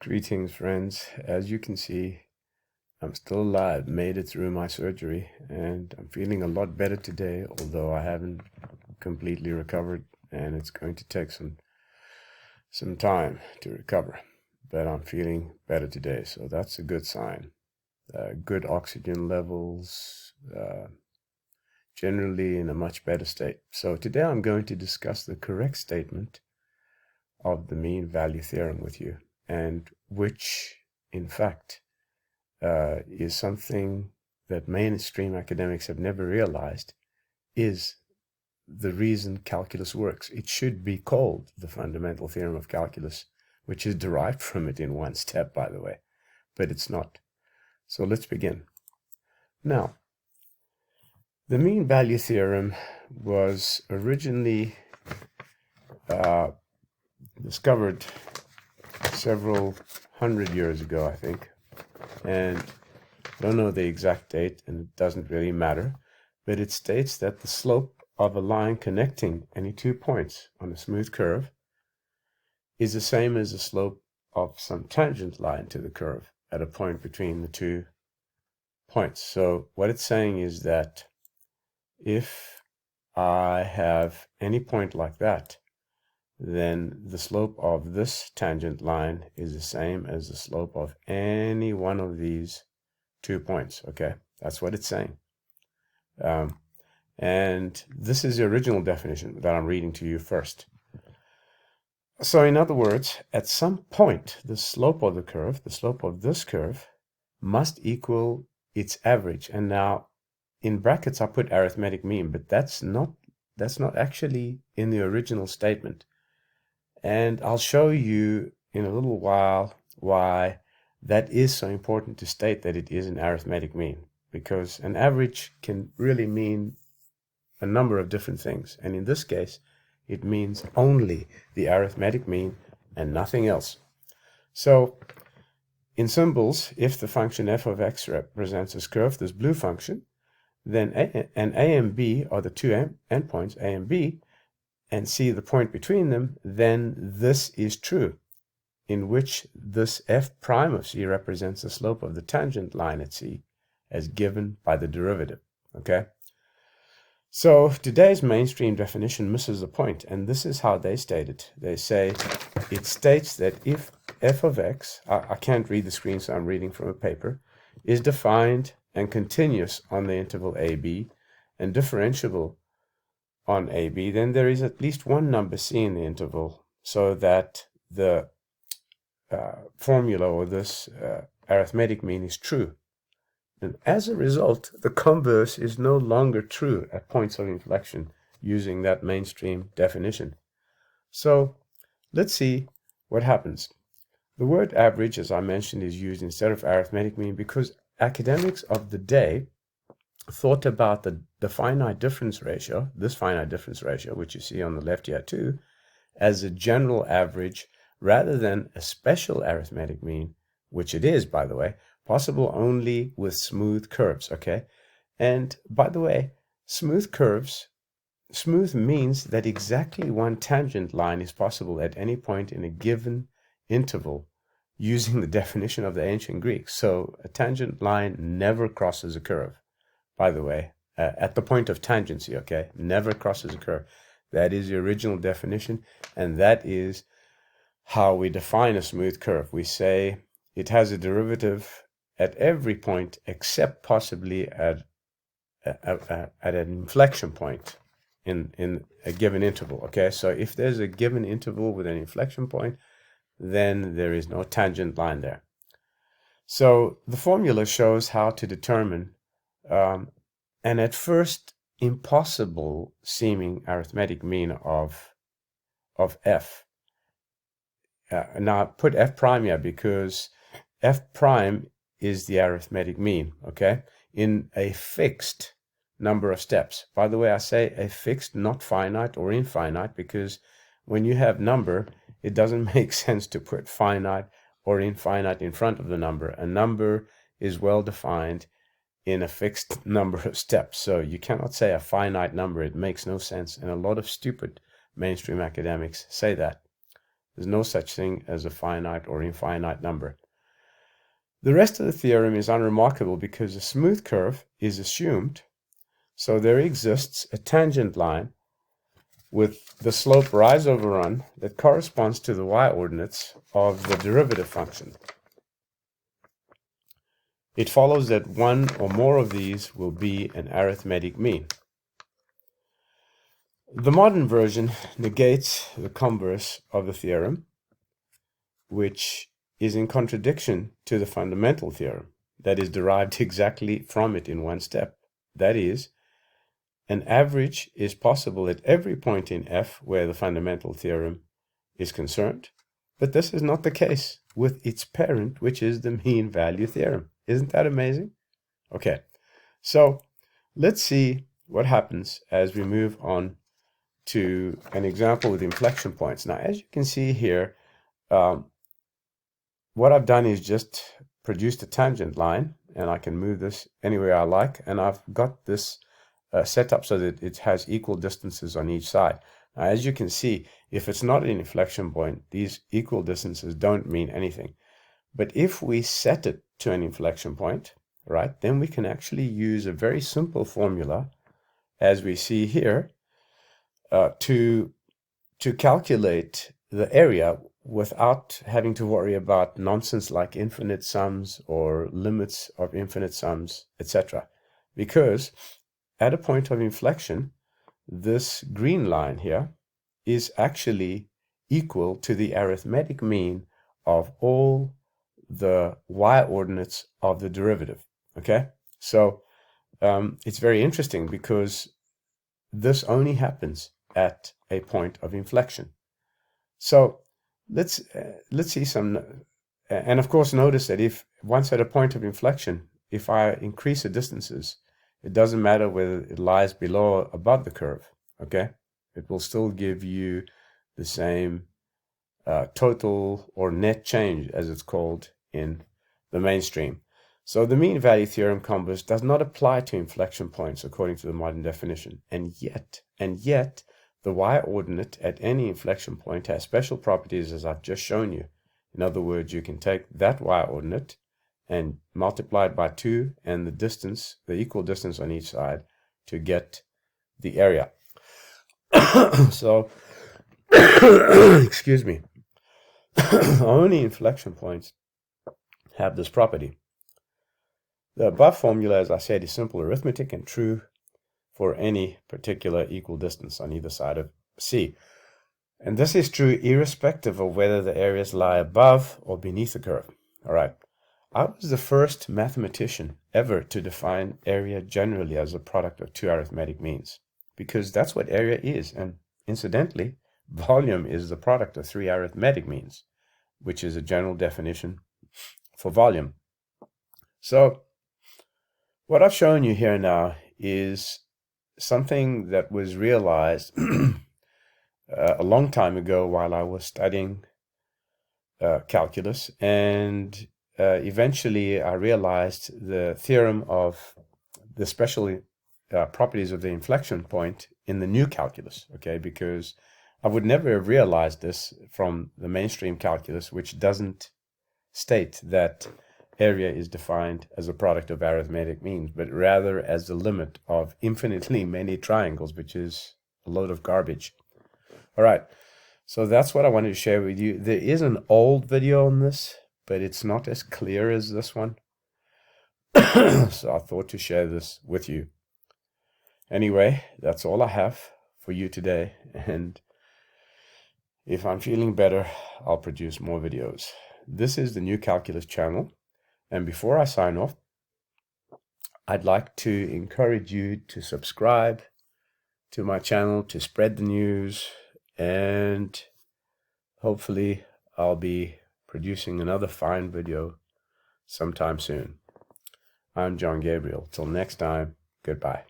Greetings, friends. As you can see, I'm still alive, made it through my surgery, and I'm feeling a lot better today, although I haven't completely recovered, and it's going to take some time to recover. But I'm feeling better today, so that's a good sign. Good oxygen levels, generally in a much better state. So today I'm going to discuss the correct statement of the mean value theorem with you, and which, in fact, is something that mainstream academics have never realized is the reason calculus works. It should be called the fundamental theorem of calculus, which is derived from it in one step, by the way, but it's not. So let's begin. Now, the mean value theorem was originally discovered several hundred years ago, I think, and I don't know the exact date, and it doesn't really matter, but it states that the slope of a line connecting any 2 points on a smooth curve is the same as the slope of some tangent line to the curve at a point between the 2 points. So what it's saying is that if I have any point like that, then the slope of this tangent line is the same as the slope of any one of these 2 points. Okay, that's what it's saying. And this is the original definition that I'm reading to you first. So in other words, at some point, the slope of the curve, the slope of this curve, must equal its average. And now in brackets I put arithmetic mean, but that's not actually in the original statement. And I'll show you in a little while why that is so important to state that it is an arithmetic mean, because an average can really mean a number of different things. And in this case, it means only the arithmetic mean and nothing else. So in symbols, if the function f of x represents this curve, this blue function, then A and B are the two endpoints, A and B, and see the point between them, then this is true, in which this f prime of c represents the slope of the tangent line at c as given by the derivative. Okay? So today's mainstream definition misses the point, and this is how they state it. They say it states that if f of x, I can't read the screen, so I'm reading from a paper, is defined and continuous on the interval ab and differentiable on AB, then there is at least one number C in the interval, so that the formula, or this arithmetic mean, is true. And as a result, the converse is no longer true at points of inflection using that mainstream definition. So let's see what happens. The word average, as I mentioned, is used instead of arithmetic mean because academics of the day thought about the finite difference ratio, this finite difference ratio, which you see on the left here too, as a general average rather than a special arithmetic mean, which it is, by the way, possible only with smooth curves, okay? And by the way, smooth curves, smooth means that exactly one tangent line is possible at any point in a given interval using the definition of the ancient Greeks. So a tangent line never crosses a curve. By the way, at the point of tangency, okay, never crosses a curve. That is the original definition, and that is how we define a smooth curve. We say it has a derivative at every point except possibly at an inflection point in a given interval, okay? So if there's a given interval with an inflection point, then there is no tangent line there. So the formula shows how to determine an at first impossible seeming arithmetic mean of f. Now I put f prime here because f prime is the arithmetic mean, okay, in a fixed number of steps. By the way, I say a fixed, not finite or infinite, because when you have number, it doesn't make sense to put finite or infinite in front of the number. A number is well defined in a fixed number of steps. So you cannot say a finite number. It makes no sense. And a lot of stupid mainstream academics say that. There's no such thing as a finite or infinite number. The rest of the theorem is unremarkable because a smooth curve is assumed, so there exists a tangent line with the slope rise over run that corresponds to the y-ordinates of the derivative function. It follows that one or more of these will be an arithmetic mean. The modern version negates the converse of the theorem, which is in contradiction to the fundamental theorem that is derived exactly from it in one step. That is, an average is possible at every point in f where the fundamental theorem is concerned, but this is not the case with its parent, which is the mean value theorem. Isn't that amazing? Okay, so let's see what happens as we move on to an example with inflection points. Now, as you can see here, what I've done is just produced a tangent line, and I can move this anywhere I like, and I've got this set up so that it has equal distances on each side. Now, as you can see, if it's not an inflection point, these equal distances don't mean anything. But if we set it to an inflection point, right, then we can actually use a very simple formula, as we see here, to calculate the area without having to worry about nonsense like infinite sums or limits of infinite sums, etc. Because at a point of inflection, this green line here is actually equal to the arithmetic mean of all the y-ordinates of the derivative. Okay, so it's very interesting because this only happens at a point of inflection. So let's see some, and of course notice that if once at a point of inflection, if I increase the distances, it doesn't matter whether it lies below or above the curve. Okay, it will still give you the same total or net change, as it's called in the mainstream. So the mean value theorem converse does not apply to inflection points according to the modern definition, and yet the y-ordinate at any inflection point has special properties, as I've just shown you. In other words, you can take that y-ordinate and multiply it by 2 and the distance, the equal distance on each side, to get the area. So, excuse me, only inflection points have this property. The above formula, as I said, is simple arithmetic and true for any particular equal distance on either side of C. And this is true irrespective of whether the areas lie above or beneath the curve. All right. I was the first mathematician ever to define area generally as a product of two arithmetic means, because that's what area is. And incidentally, volume is the product of three arithmetic means, which is a general definition for volume. So what I've shown you here now is something that was realized a long time ago while I was studying calculus, and eventually I realized the theorem of the special properties of the inflection point in the new calculus, okay, because I would never have realized this from the mainstream calculus, which doesn't state that area is defined as a product of arithmetic means, but rather as the limit of infinitely many triangles, which is a load of garbage. All right, so that's what I wanted to share with you. There is an old video on this, but it's not as clear as this one. So I thought to share this with you. Anyway, that's all I have for you today. And if I'm feeling better, I'll produce more videos. This is the New Calculus channel. And before I sign off, I'd like to encourage you to subscribe to my channel, to spread the news, and hopefully I'll be producing another fine video sometime soon. I'm John Gabriel. Till next time, goodbye.